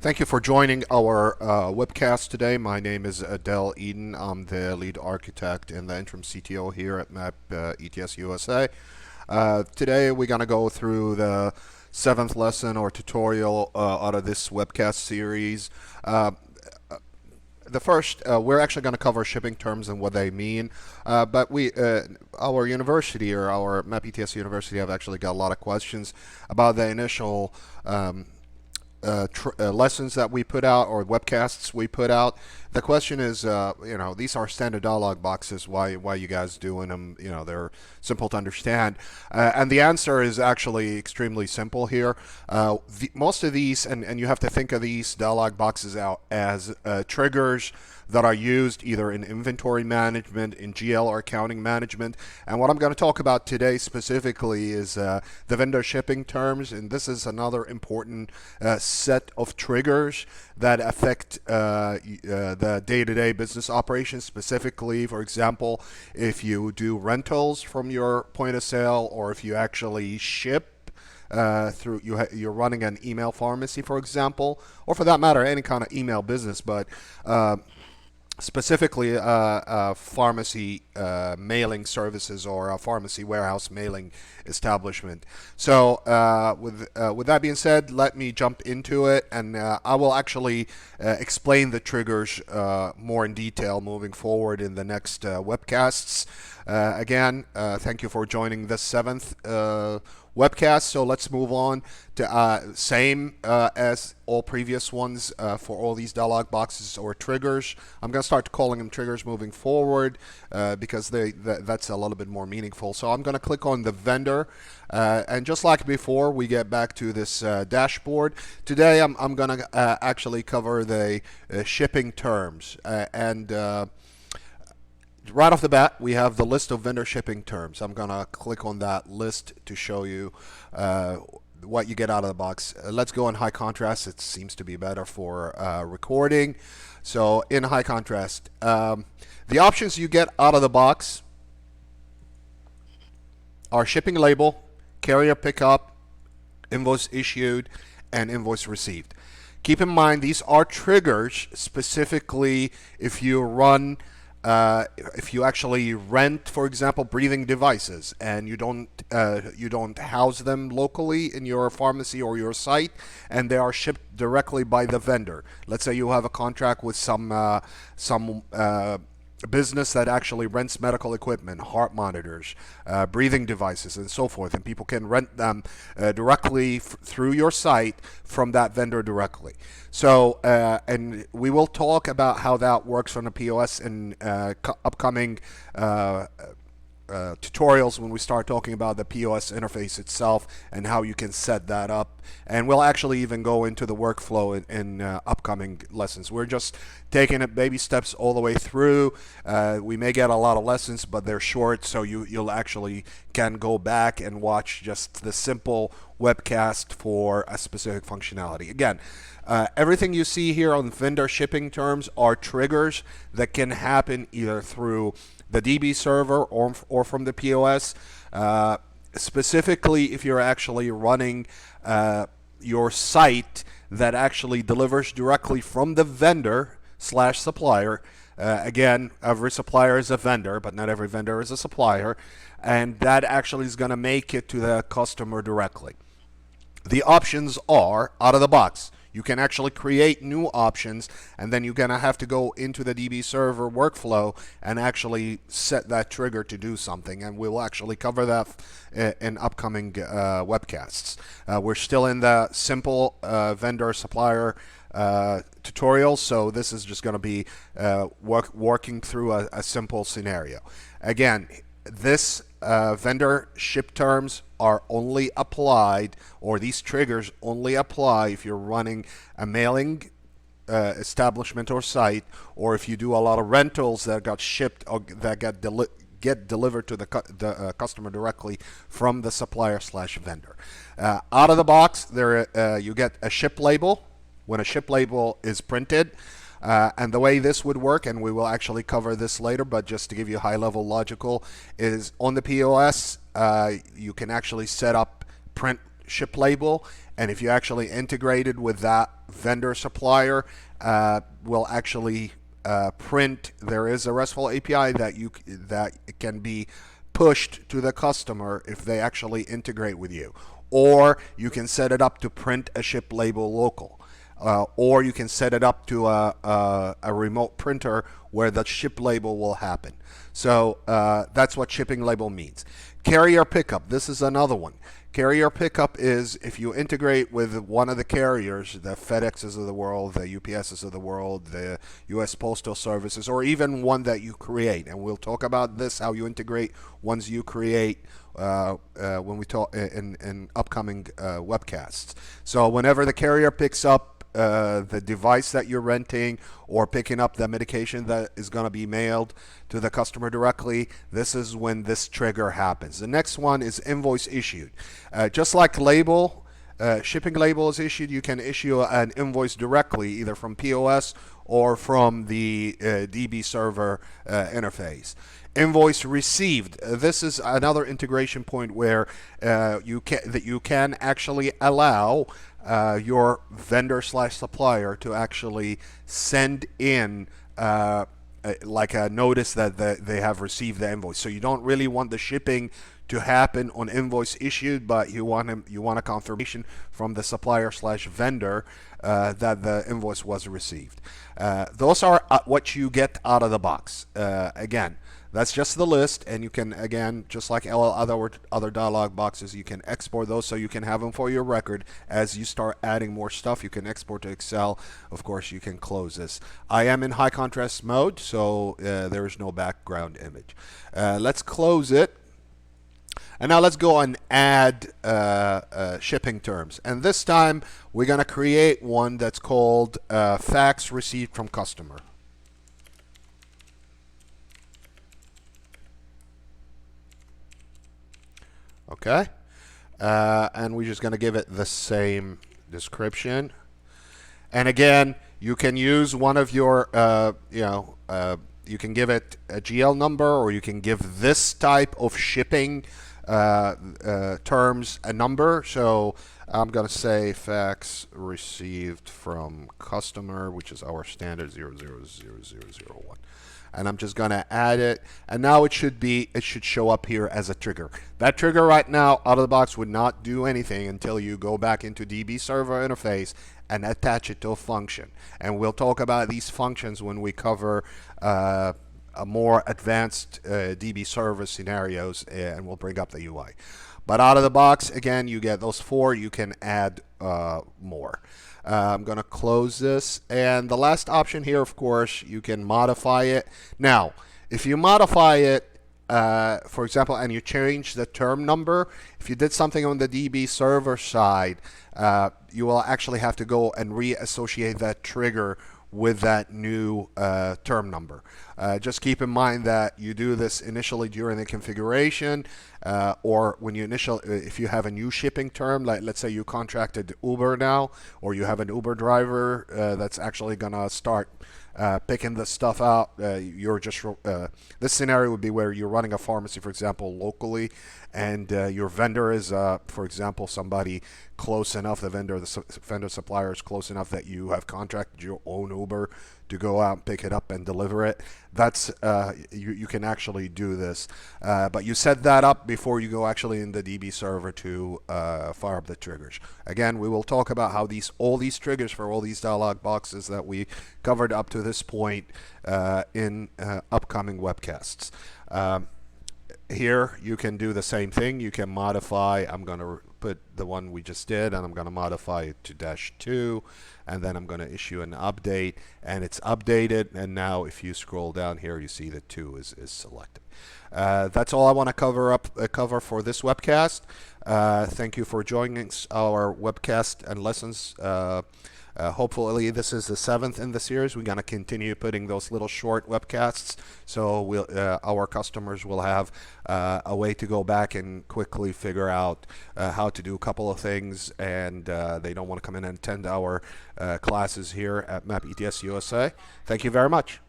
Thank you for joining our webcast today. My name is Adele Eden. I'm the lead architect and the interim CTO here at MAP ETS USA. Today we're going to go through the seventh lesson or tutorial out of this webcast series. The first, we're actually going to cover shipping terms and what they mean, but our university or our MAP ETS University have actually got a lot of questions about the initial lessons that we put out or webcasts we put out. The question is, these are standard dialog boxes. Why you guys doing them? They're simple to understand, and the answer is actually extremely simple here. Most of these, and you have to think of these dialog boxes out as triggers that are used either in inventory management, in GL or accounting management. And what I'm going to talk about today specifically is the vendor shipping terms, and this is another important set of triggers that affect the day-to-day business operations. Specifically, for example, if you do rentals from your point of sale, or if you actually ship you're running an email pharmacy, for example, or for that matter, any kind of email business, but specifically pharmacy mailing services or a pharmacy warehouse mailing establishment. So with that being said, let me jump into it, and I will actually explain the triggers more in detail moving forward in the next webcasts. Again, thank you for joining the seventh webcast. So let's move on to same as all previous ones for all these dialog boxes or triggers. I'm going to start calling them triggers moving forward because that's a little bit more meaningful. So I'm going to click on the vendor, and just like before, we get back to this dashboard. Today I'm going to actually cover the shipping terms, and right off the bat, we have the list of vendor shipping terms. I'm going to click on that list to show you what you get out of the box. Let's go in high contrast. It seems to be better for recording. So in high contrast, the options you get out of the box are shipping label, carrier pickup, invoice issued, and invoice received. Keep in mind, these are triggers specifically if you run if you actually rent, for example, breathing devices, and you don't house them locally in your pharmacy or your site, and they are shipped directly by the vendor. Let's say you have a contract with some business that actually rents medical equipment, heart monitors, breathing devices, and so forth, and people can rent them directly through your site from that vendor directly. So, and we will talk about how that works on the POS in upcoming tutorials when we start talking about the POS interface itself and how you can set that up, and we'll actually even go into the workflow in upcoming lessons. We're just taking it baby steps all the way through. We may get a lot of lessons, but they're short, so you'll actually can go back and watch just the simple webcast for a specific functionality. Again, everything you see here on vendor shipping terms are triggers that can happen either through the DB server or from the POS. Specifically, if you're actually running your site that actually delivers directly from the vendor / supplier. Again, every supplier is a vendor, but not every vendor is a supplier, and that actually is going to make it to the customer directly. The options are out of the box. You can actually create new options, and then you're going to have to go into the DB server workflow and actually set that trigger to do something, and we'll actually cover that in upcoming webcasts. We're still in the simple vendor supplier tutorial, so this is just going to be working through a simple scenario. Again, this vendor ship terms are only applied, or these triggers only apply if you're running a mailing establishment or site, or if you do a lot of rentals that got shipped or that get delivered to the customer directly from the supplier / vendor. Out of the box, you get a ship label. When a ship label is printed, and the way this would work, and we will actually cover this later, but just to give you high-level logical, is on the POS, you can actually set up print ship label, and if you actually integrated with that vendor supplier, will actually print. There is a RESTful API that can be pushed to the customer if they actually integrate with you, or you can set it up to print a ship label local. Or you can set it up to a remote printer where the ship label will happen. So that's what shipping label means. Carrier pickup, this is another one. Carrier pickup is if you integrate with one of the carriers, the FedExes of the world, the UPSs of the world, the US Postal Services, or even one that you create. And we'll talk about this, how you integrate ones you create when we talk in upcoming webcasts. So whenever the carrier picks up the device that you're renting or picking up the medication that is going to be mailed to the customer directly, this is when this trigger happens. The next one is invoice issued. Just like label, shipping label is issued, you can issue an invoice directly either from POS or from the DB server interface. Invoice received. This is another integration point where you can actually allow your vendor slash supplier to actually send in like a notice that they have received the invoice. So you don't really want the shipping to happen on invoice issued, but you want a confirmation from the supplier slash vendor that the invoice was received. Those are what you get out of the box. Again, that's just the list, and you can, again, just like other dialog boxes, you can export those so you can have them for your record. As you start adding more stuff, you can export to Excel. Of course, you can close this. I am in high contrast mode, so there is no background image. Let's close it. And now let's go and add shipping terms. And this time, we're going to create one that's called fax received from customer. Okay, and we're just going to give it the same description. And again, you can use one of your, you can give it a GL number, or you can give this type of shipping terms a number. So I'm going to say fax received from customer, which is our standard 000001. And I'm just going to add it, and now it should show up here as a trigger. That trigger right now out of the box would not do anything until you go back into DB server interface and attach it to a function. And we'll talk about these functions when we cover a more advanced DB server scenarios, and we'll bring up the UI. But out of the box, again, you get those four. You can add more. I'm going to close this. And the last option here, of course, you can modify it. Now, if you modify it, for example, and you change the term number, if you did something on the DB server side, you will actually have to go and reassociate that trigger with that new term number. Just keep in mind that you do this initially during the configuration, or when you if you have a new shipping term, like let's say you contracted Uber now, or you have an Uber driver that's actually gonna start picking this stuff out. You're just this scenario would be where you're running a pharmacy, for example, locally, and your vendor is, for example, somebody close enough. The vendor supplier is close enough that you have contracted your own Uber to go out and pick it up and deliver it. That's you can actually do this, but you set that up before you go actually in the DB server to fire up the triggers. Again, we will talk about how all these triggers for all these dialog boxes that we covered up to this point in upcoming webcasts. Here you can do the same thing. You can modify. I'm going to put the one we just did, and I'm going to modify it to -2, and then I'm going to issue an update, and it's updated. And now if you scroll down here, you see that 2 is selected. That's all I want to cover for this webcast. Thank you for joining our webcast and lessons. Hopefully this is the 7th in the series. We're going to continue putting those little short webcasts, so our customers will have a way to go back and quickly figure out how to do a couple of things, and they don't want to come in and attend our classes here at MapETS USA. Thank you very much.